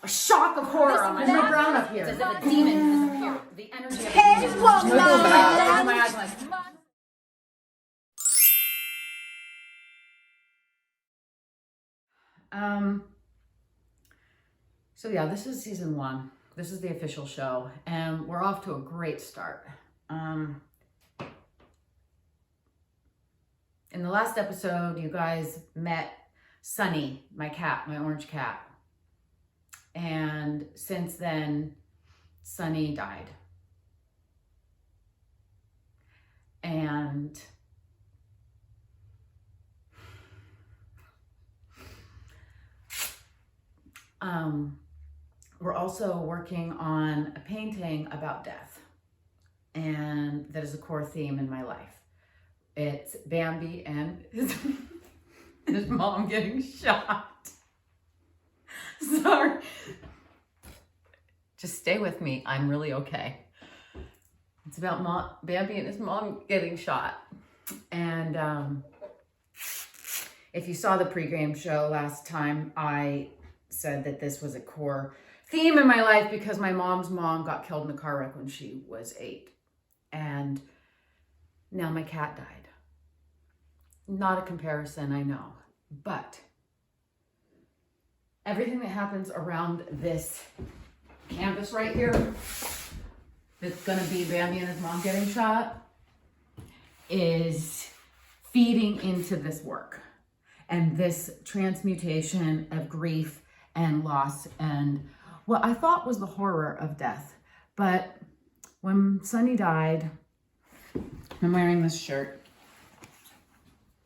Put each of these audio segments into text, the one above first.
a shock of horror on my There's no neck. brown up here. It's as if a demon has appeared. The energy of a Hey, demon. woman! Look at my eyes, like, so yeah, this is season 1. This is the official show, and we're off to a great start. In the last episode, you guys met Sonny, my cat, my orange cat. And since then, Sonny died. And we're also working on a painting about death. And that is a core theme in my life. It's Bambi and his mom getting shot. Sorry. Just stay with me. I'm really okay. It's about Bambi and his mom getting shot. And if you saw the pregame show last time, I said that this was a core theme in my life because my mom's mom got killed in a car wreck when she was 8. And now my cat died. Not a comparison, I know. But everything that happens around this canvas right here, that's gonna be Bambi and his mom getting shot, is feeding into this work and this transmutation of grief and loss and what I thought was the horror of death. But when Sonny died, I'm wearing this shirt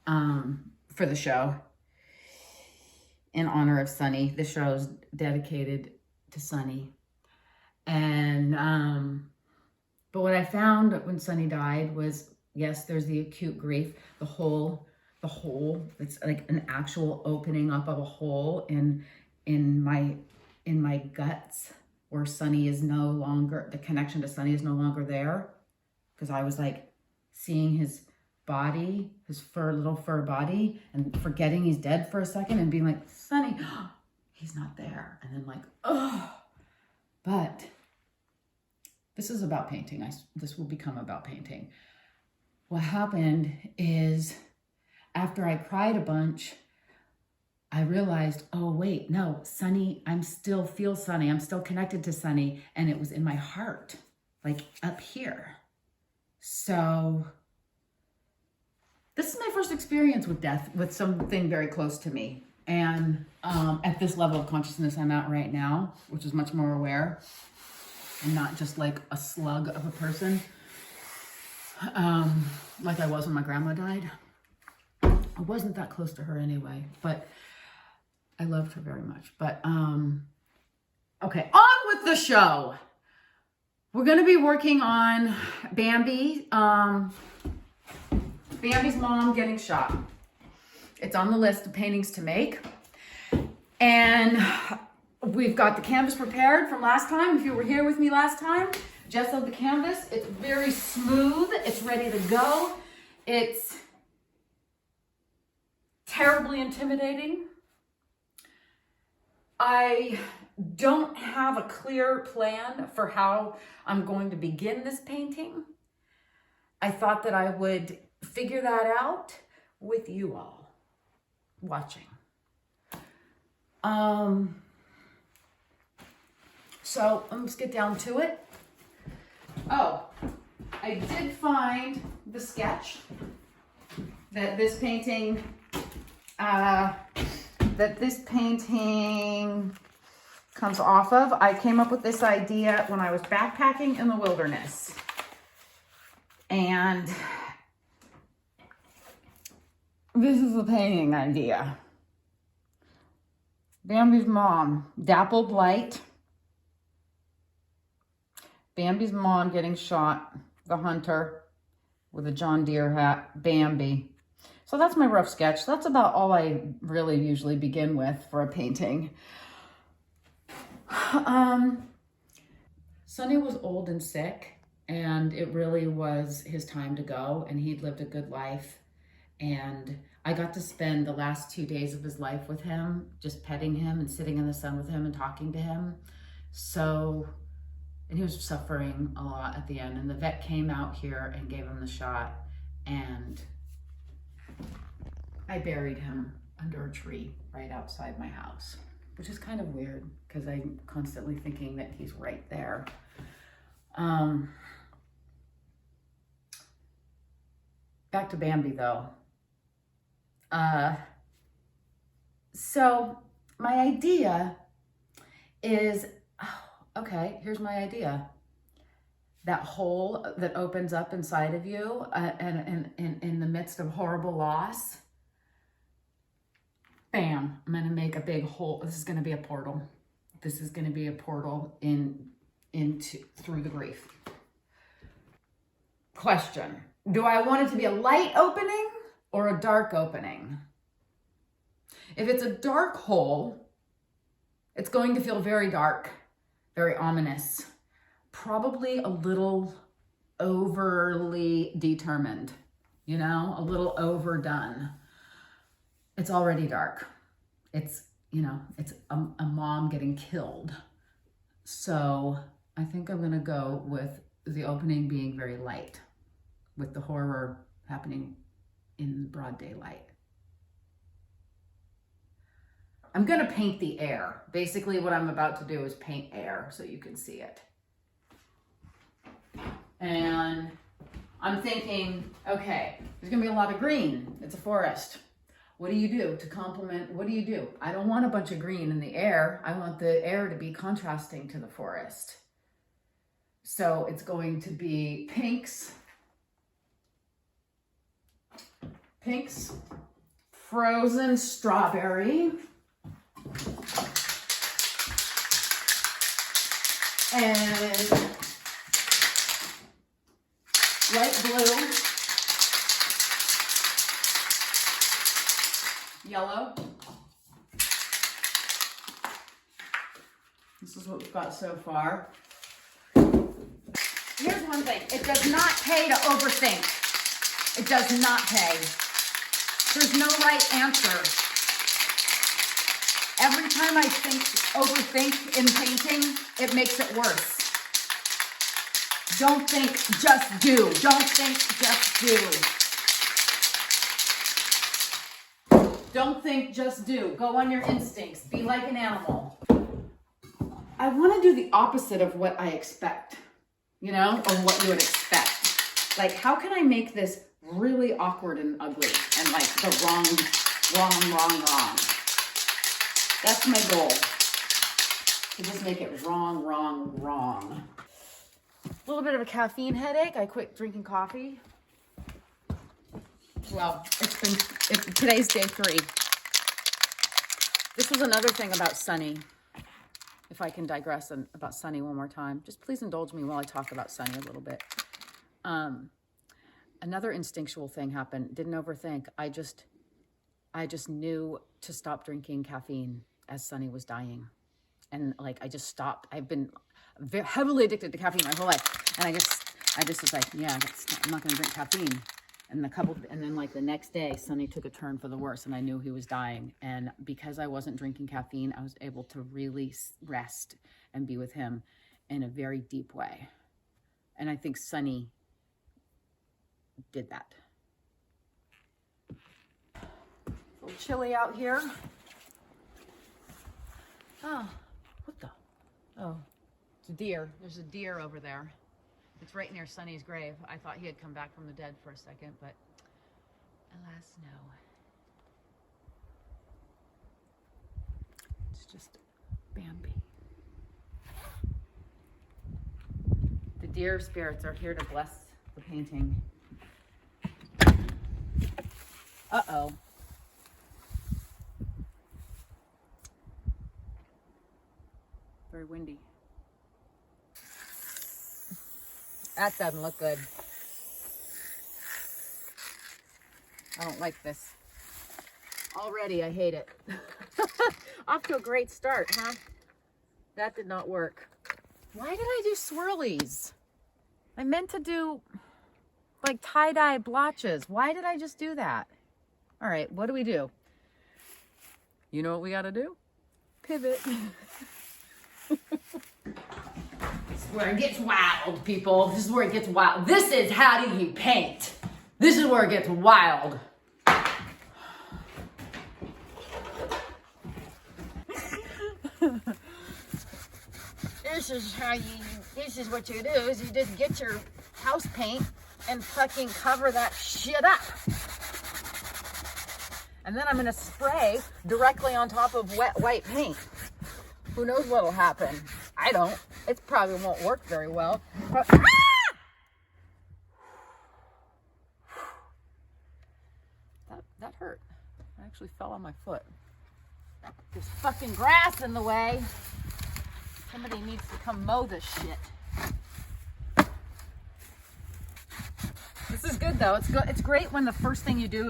for the show in honor of Sonny. The show is dedicated to Sonny. And but what I found when Sonny died was, yes, there's the acute grief, the hole, it's like an actual opening up of a hole in my guts where Sonny is no longer, the connection to Sonny is no longer there. Because I was like seeing his body, his little fur body, and forgetting he's dead for a second and being like, Sonny, he's not there. And then like, oh, but this is about painting. This will become about painting. What happened is after I cried a bunch, I realized, oh wait, no, Sonny, I'm still Sonny. I'm still connected to Sonny. And it was in my heart, like up here. So this is my first experience with death, with something very close to me. And at this level of consciousness I'm at right now, which is much more aware and not just like a slug of a person, like I was when my grandma died. I wasn't that close to her anyway, but I loved her very much. But okay, on with the show. We're going to be working on Bambi. Bambi's mom getting shot. It's on the list of paintings to make. And we've got the canvas prepared from last time. If you were here with me last time, gessoed the canvas. It's very smooth. It's ready to go. It's terribly intimidating. I don't have a clear plan for how I'm going to begin this painting. I thought that I would figure that out with you all watching. So let's get down to it. Oh, I did find the sketch that this painting comes off of. I came up with this idea when I was backpacking in the wilderness. And this is the painting idea. Bambi's mom, dappled light. Bambi's mom getting shot, the hunter with a John Deere hat, Bambi. So that's my rough sketch. That's about all I really usually begin with for a painting. Sonny was old and sick, and it really was his time to go, and he'd lived a good life. And I got to spend the last 2 days of his life with him, just petting him and sitting in the sun with him and talking to him. So, and he was suffering a lot at the end. And the vet came out here and gave him the shot. And I buried him under a tree right outside my house, which is kind of weird because I'm constantly thinking that he's right there. Back to Bambi though. So my idea is, okay, here's my idea. That hole that opens up inside of you and in the midst of horrible loss, bam, I'm gonna make a big hole. This is gonna be a portal. This is gonna be a portal into through the grief. Question, do I want it to be a light opening or a dark opening? If it's a dark hole, it's going to feel very dark, very ominous, probably a little overly determined, you know, a little overdone. It's already dark. It's, you know, it's a mom getting killed. So I think I'm gonna go with the opening being very light, with the horror happening in broad daylight. I'm gonna paint the air. Basically what I'm about to do is paint air so you can see it. And I'm thinking, okay, there's gonna be a lot of green. It's a forest. What do you do to complement? What do you do? I don't want a bunch of green in the air. I want the air to be contrasting to the forest. So it's going to be pinks, frozen strawberry, and light blue, yellow. This is what we've got so far. Here's one thing. It does not pay to overthink. It does not pay. There's no right answer. Every time I overthink in painting, it makes it worse. Don't think, just do. Don't think, just do. Don't think, just do. Go on your instincts. Be like an animal. I want to do the opposite of what I expect, you know, or what you would expect. Like, how can I make this really awkward and ugly and like the wrong. That's my goal. To just make it wrong. A little bit of a caffeine headache. I quit drinking coffee. Well, today's day 3. This was another thing about Sonny. If I can digress about Sonny one more time, just please indulge me while I talk about Sonny a little bit. Another instinctual thing happened. Didn't overthink. I just knew to stop drinking caffeine as Sonny was dying. And like, I just stopped. I've been very heavily addicted to caffeine my whole life. And I just was like, yeah, I'm not going to drink caffeine. And then like the next day, Sonny took a turn for the worse and I knew he was dying. And because I wasn't drinking caffeine, I was able to really rest and be with him in a very deep way. And I think Sonny did that. A little chilly out here. Oh, what the? Oh, it's a deer. There's a deer over there. It's right near Sonny's grave. I thought he had come back from the dead for a second, but alas, no. It's just Bambi. The deer spirits are here to bless the painting. Uh-oh. Very windy. That doesn't look good. I don't like this. Already, I hate it. Off to a great start, huh? That did not work. Why did I do swirlies? I meant to do like tie-dye blotches. Why did I just do that? All right, what do we do? You know what we got to do? Pivot. This is where it gets wild, people. This is where it gets wild. This is how do you paint. This is where it gets wild. This is what you do, is you just get your house paint and fucking cover that shit up. And then I'm gonna spray directly on top of wet white paint. Who knows what'll happen? I don't. It probably won't work very well. But, that hurt. I actually fell on my foot. There's fucking grass in the way. Somebody needs to come mow this shit. This is good though. It's good. It's great when the first thing you do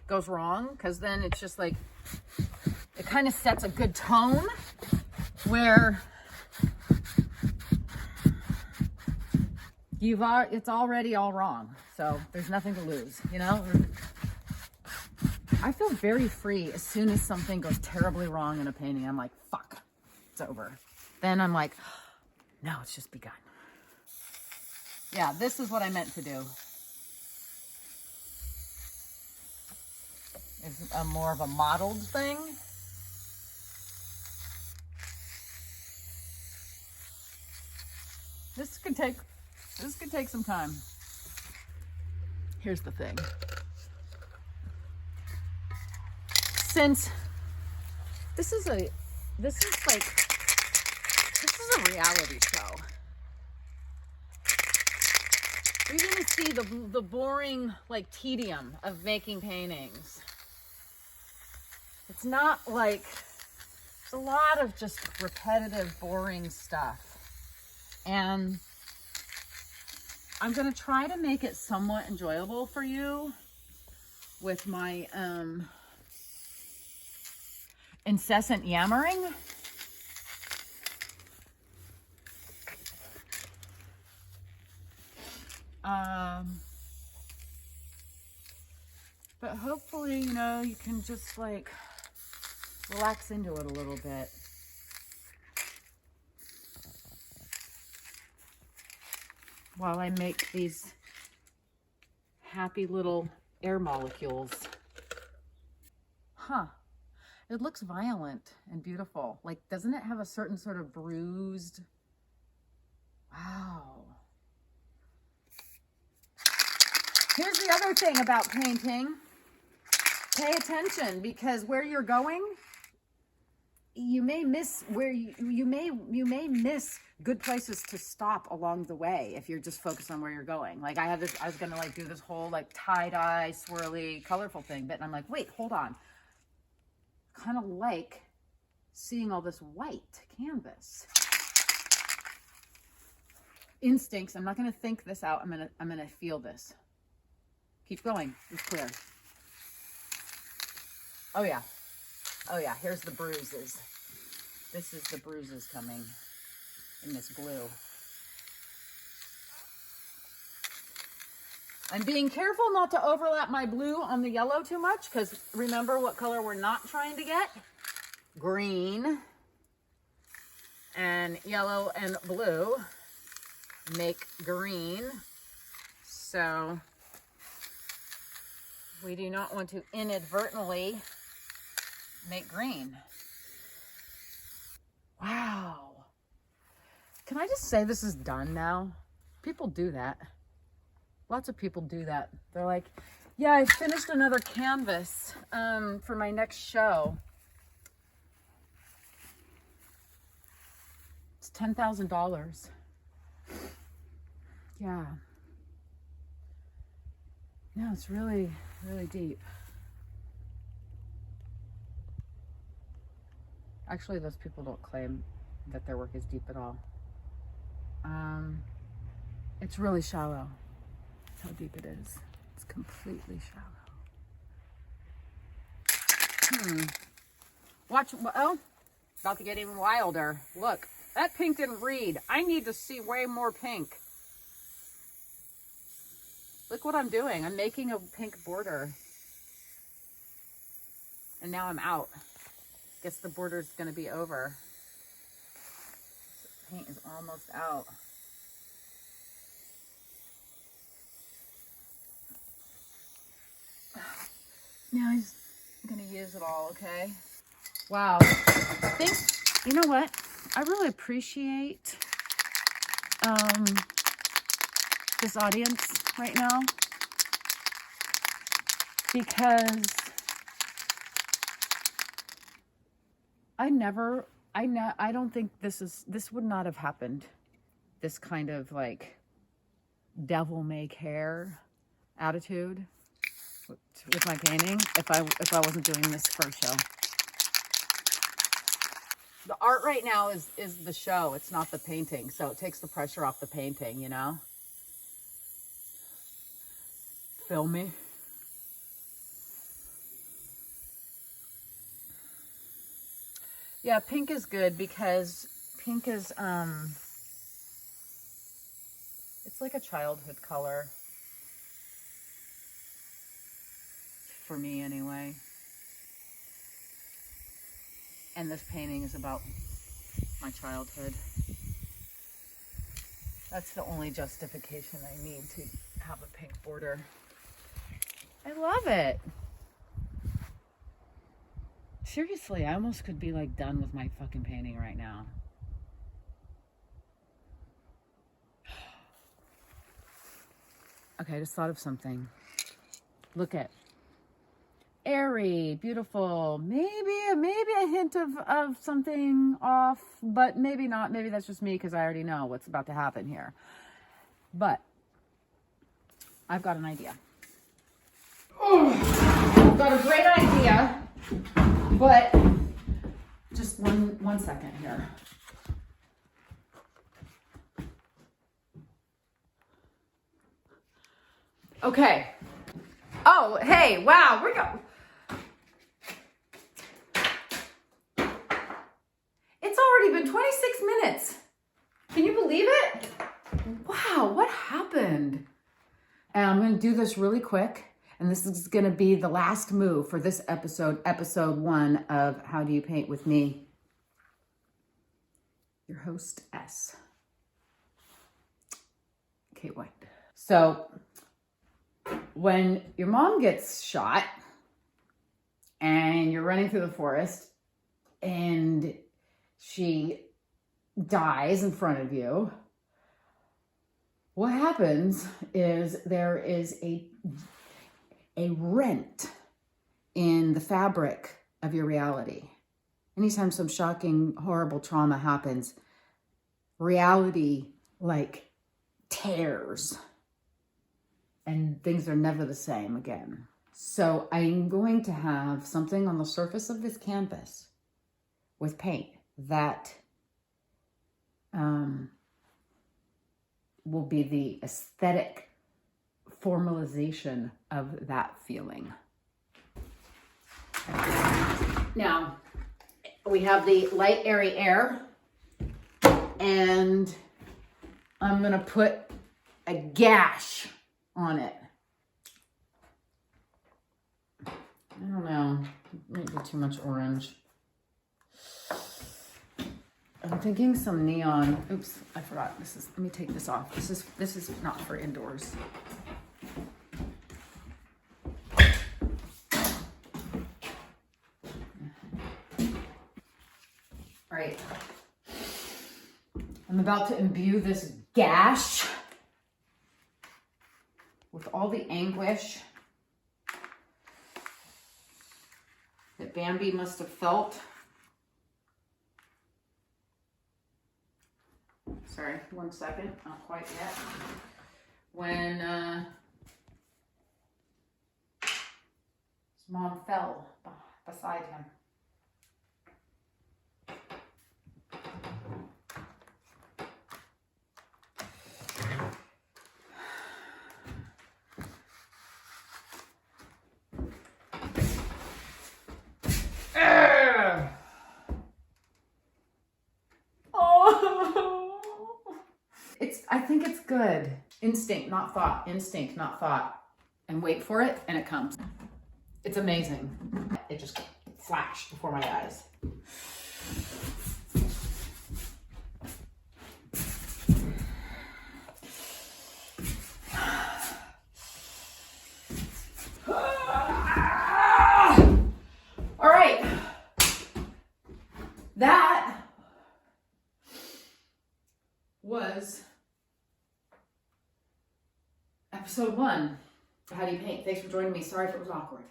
goes wrong, because then it's just like, it kind of sets a good tone where it's already all wrong. So there's nothing to lose, you know? I feel very free as soon as something goes terribly wrong in a painting. I'm like, fuck, it's over. Then I'm like, no, it's just begun. Yeah, this is what I meant to do. It's a more of a modeled thing. This could take some time. Here's the thing. Since this is a reality show, you're gonna see the boring like tedium of making paintings. It's not like, there's a lot of just repetitive, boring stuff. And I'm gonna try to make it somewhat enjoyable for you with my incessant yammering. But hopefully, you know, you can just like relax into it a little bit. While I make these happy little air molecules. Huh. It looks violent and beautiful. Like, doesn't it have a certain sort of bruised? Wow. Here's the other thing about painting. Pay attention, because where you're going, you may miss where you may miss good places to stop along the way if you're just focused on where you're going. Like I was gonna like do this whole like tie-dye, swirly, colorful thing, but I'm like, wait, hold on. Kind of like seeing all this white canvas. Instincts. I'm not gonna think this out. I'm gonna feel this. Keep going. It's clear. Oh yeah. Oh yeah, here's the bruises. This is the bruises coming in this blue. I'm being careful not to overlap my blue on the yellow too much, because remember what color we're not trying to get? Green. And yellow and blue make green. So we do not want to inadvertently make green. Wow. Can I just say this is done now? People do that. Lots of people do that. They're like, yeah, I finished another canvas for my next show. It's $10,000. Yeah. No, it's really, really deep. Actually, those people don't claim that their work is deep at all. It's really shallow. That's how deep it is. It's completely shallow. Watch, oh, about to get even wilder. Look, that pink didn't read. I need to see way more pink. Look what I'm doing. I'm making a pink border. And now I'm out. Guess the border's gonna be over. Paint is almost out. Now he's gonna use it all, okay? Wow. I think, you know what? I really appreciate this audience right now, because I don't think this would not have happened. This kind of like devil may care attitude with my painting if I wasn't doing this for a show. The art right now is the show. It's not the painting. So it takes the pressure off the painting, you know? Feel me? Yeah, pink is good because pink is, it's like a childhood color. For me anyway. And this painting is about my childhood. That's the only justification I need to have a pink border. I love it. Seriously, I almost could be like done with my fucking painting right now. Okay, I just thought of something. Look at airy, beautiful, maybe a hint of something off, but maybe not. Maybe that's just me because I already know what's about to happen here. But I've got an idea. I've got a great idea, but just one second here. Okay. Oh, hey, wow, we're going. It's already been 26 minutes. Can you believe it? Wow, what happened? And I'm going to do this really quick. And this is going to be the last move for this episode 1 of How Do You Paint With Me? Your host, S. Kate White. So, when your mom gets shot and you're running through the forest and she dies in front of you, what happens is there is a rent in the fabric of your reality. Anytime some shocking, horrible trauma happens, reality like tears and things are never the same again. So I'm going to have something on the surface of this canvas with paint that will be the aesthetic formalization of that feeling. Now, we have the light, airy air, and I'm gonna put a gash on it. I don't know, might be too much orange. I'm thinking some neon. Oops, I forgot. Let me take this off. This is not for indoors. All right. I'm about to imbue this gash with all the anguish that Bambi must have felt. Sorry, 1 second, not quite yet. When his mom fell beside him. I think it's good. Instinct, not thought. Instinct, not thought. And wait for it, and it comes. It's amazing. It just flashed before my eyes. All right. That was episode 1. How do you paint? Thanks for joining me. Sorry if it was awkward.